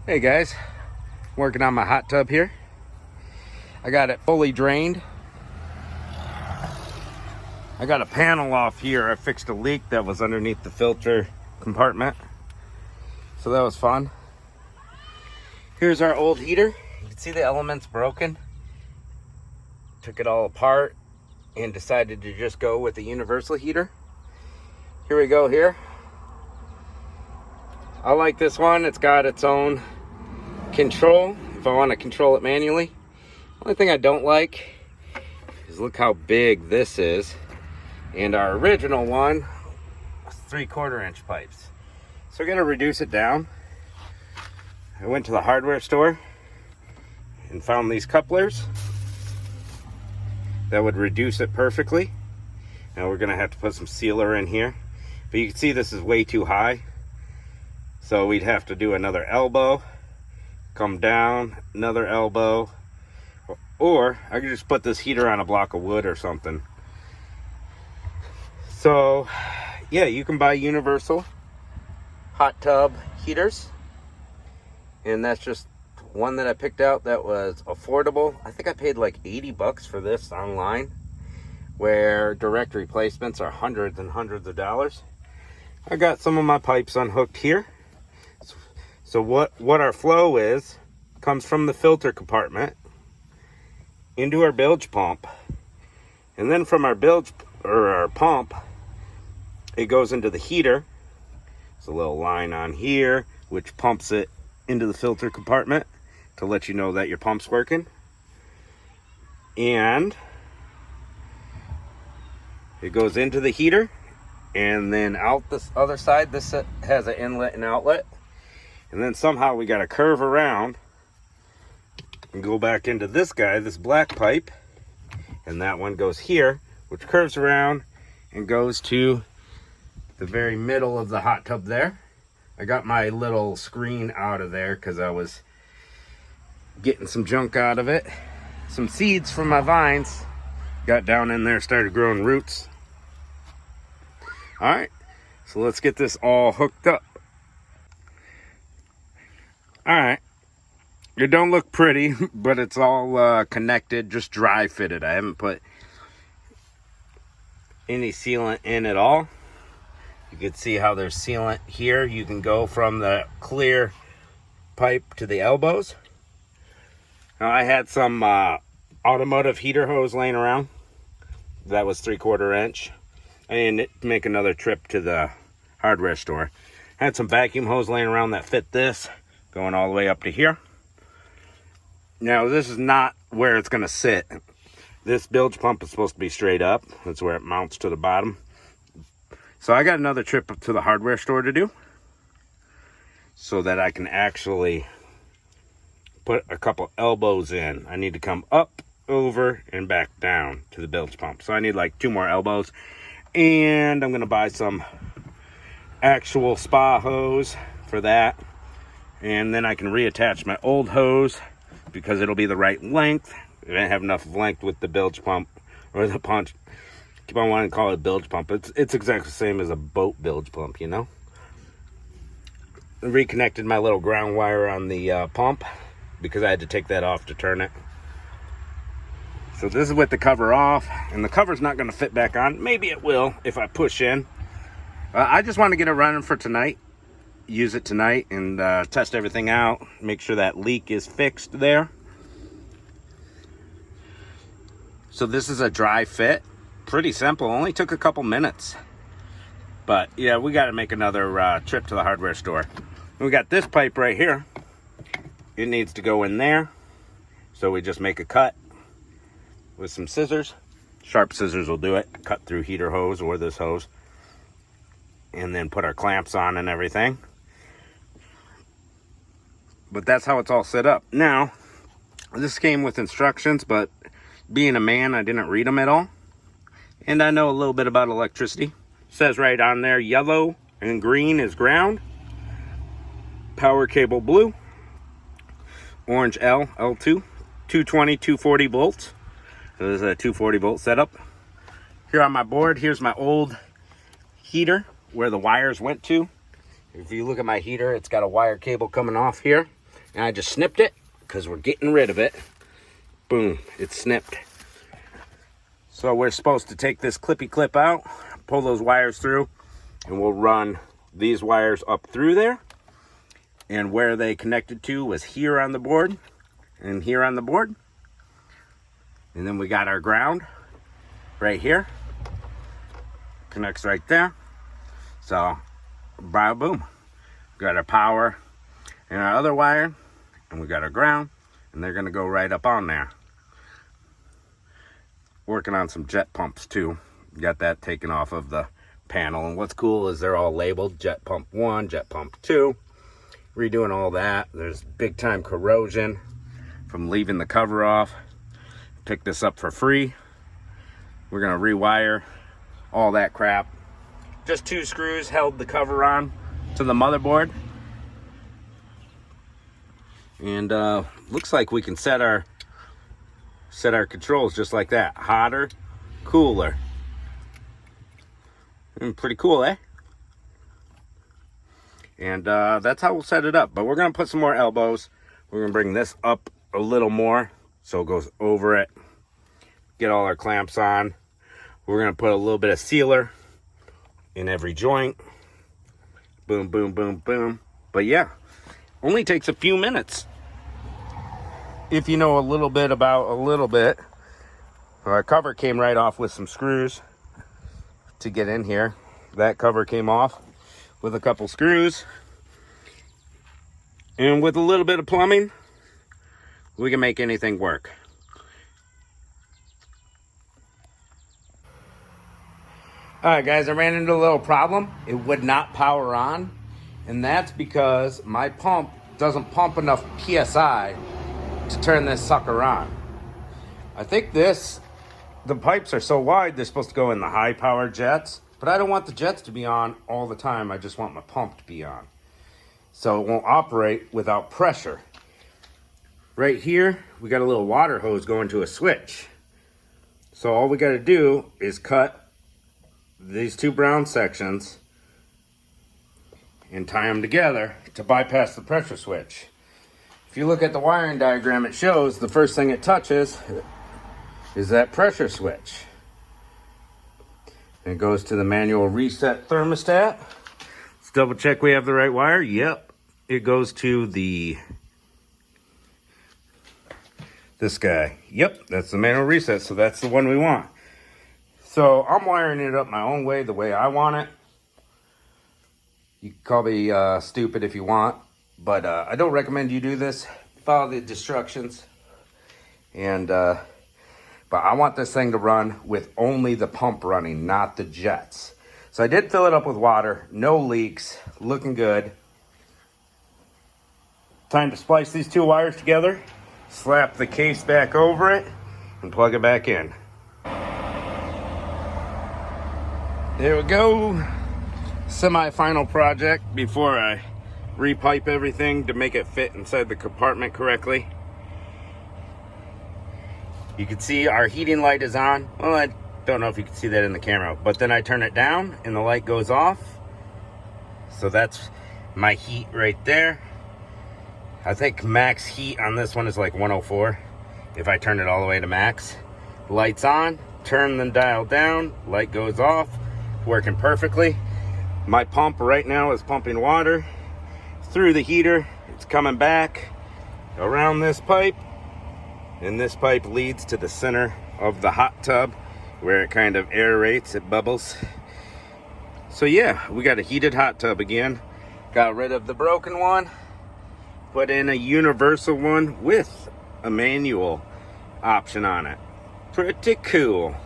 Hey guys, working on my hot tub here. I got it fully drained. I got a panel off here. I fixed a leak that was underneath the filter compartment. So that was fun. Here's our old heater. You can see the elements broken. Took it all apart and decided to just go with the universal heater. Here we go here. I like this one. It's got its own control if I want to control it manually. Only thing I don't like is look how big this is. And our original one was 3/4 inch pipes. So we're gonna reduce it down. I went to the hardware store and found these couplers that would reduce it perfectly. Now we're gonna have to put some sealer in here. But you can see this is way too high. So we'd have to do another elbow, come down, another elbow, or I could just put this heater on a block of wood or something. So yeah, you can buy universal hot tub heaters, and that's just one that I picked out that was affordable. I think I paid like 80 bucks for this online, where direct replacements are hundreds and hundreds of dollars. I got some of my pipes unhooked here. So what our flow is comes from the filter compartment into our bilge pump, and then from our bilge or our pump, it goes into the heater. There's a little line on here which pumps it into the filter compartment to let you know that your pump's working. And it goes into the heater, and then out this other side, this has an inlet and outlet. And then somehow we got to curve around and go back into this guy, this black pipe. And that one goes here, which curves around and goes to the very middle of the hot tub there. I got my little screen out of there because I was getting some junk out of it. Some seeds from my vines got down in there, started growing roots. All right, so let's get this all hooked up. All right, it don't look pretty, but it's all connected, just dry fitted. I haven't put any sealant in at all. You can see how there's sealant here. You can go from the clear pipe to the elbows. Now I had some automotive heater hose laying around. That was 3/4 inch. I didn't make another trip to the hardware store. I had some vacuum hose laying around that fit this, going all the way up to here. Now this is not where it's gonna sit. This bilge pump is supposed to be straight up. That's where it mounts to the bottom. So I got another trip to the hardware store to do so that I can actually put a couple elbows in. I need to come up, over, and back down to the bilge pump. So I need like 2 more elbows. And I'm gonna buy some actual spa hose for that. And then I can reattach my old hose because it'll be the right length. I didn't have enough length with the bilge pump or the punch. Keep on wanting to call it a bilge pump. It's exactly the same as a boat bilge pump, you know. I reconnected my little ground wire on the pump because I had to take that off to turn it. So this is with the cover off, and the cover's not going to fit back on. Maybe it will if I push in. I just want to get it running for tonight. Use it tonight and test everything out. Make sure that leak is fixed there. So this is a dry fit. Pretty simple. Only took a couple minutes. But yeah, we got to make another trip to the hardware store. We got this pipe right here. It needs to go in there. So we just make a cut with some scissors. Sharp scissors will do it. Cut through heater hose or this hose. And then put our clamps on and everything. But that's how it's all set up. Now, this came with instructions, but being a man, I didn't read them at all. And I know a little bit about electricity. It says right on there, yellow and green is ground. Power cable blue. Orange L, L2. 220, 240 volts. So this is a 240 volt setup. Here on my board, here's my old heater where the wires went to. If you look at my heater, it's got a wire cable coming off here. And I just snipped it because we're getting rid of it. Boom, it's snipped. So we're supposed to take this clippy clip out, pull those wires through, and we'll run these wires up through there. And where they connected to was here on the board and here on the board. And then we got our ground right here. Connects right there. So, boom. We got our power and our other wire, and we got our ground, and they're gonna go right up on there. Working on some jet pumps too. Got that taken off of the panel, and what's cool is they're all labeled jet pump 1, jet pump 2. Redoing all that. There's big time corrosion from leaving the cover off. Picked this up for free. We're gonna rewire all that crap. Just 2 screws held the cover on to the motherboard. And looks like we can set our controls just like that. Hotter, cooler. Pretty cool, eh? And that's how we'll set it up. But we're gonna put some more elbows. We're gonna bring this up a little more so it goes over it. Get all our clamps on. We're gonna put a little bit of sealer in every joint. Boom, boom, boom, boom. But yeah, only takes a few minutes. If you know a little bit about a little bit. Our cover came right off with some screws to get in here. That cover came off with a couple screws. And with a little bit of plumbing, we can make anything work. Alright guys, I ran into a little problem. It would not power on, and that's because my pump doesn't pump enough PSI to turn this sucker on. I think the pipes are so wide they're supposed to go in the high power jets, but I don't want the jets to be on all the time. I just want my pump to be on. So it won't operate without pressure. Right here, we got a little water hose going to a switch. So all we got to do is cut these 2 brown sections and tie them together to bypass the pressure switch. If you look at the wiring diagram, it shows the first thing it touches is that pressure switch. And it goes to the manual reset thermostat. Let's double check we have the right wire. Yep, it goes to this guy. Yep, that's the manual reset, so that's the one we want. So I'm wiring it up my own way, the way I want it. You can call me stupid if you want, but I don't recommend you do this. Follow the instructions. And but I want this thing to run with only the pump running, not the jets. So I did fill it up with water, no leaks, looking good. Time to splice these 2 wires together, slap the case back over it, and plug it back in. There we go. Semi-final project before I repipe everything to make it fit inside the compartment correctly. You can see our heating light is on. Well, I don't know if you can see that in the camera, but then I turn it down and the light goes off. So that's my heat right there. I think max heat on this one is like 104 if I turn it all the way to max. Lights on, turn the dial down, light goes off, working perfectly. My pump right now is pumping water through the heater. It's coming back around this pipe, and this pipe leads to the center of the hot tub where it kind of aerates, it bubbles. So yeah, we got a heated hot tub again. Got rid of the broken one, put in a universal one with a manual option on it. Pretty cool.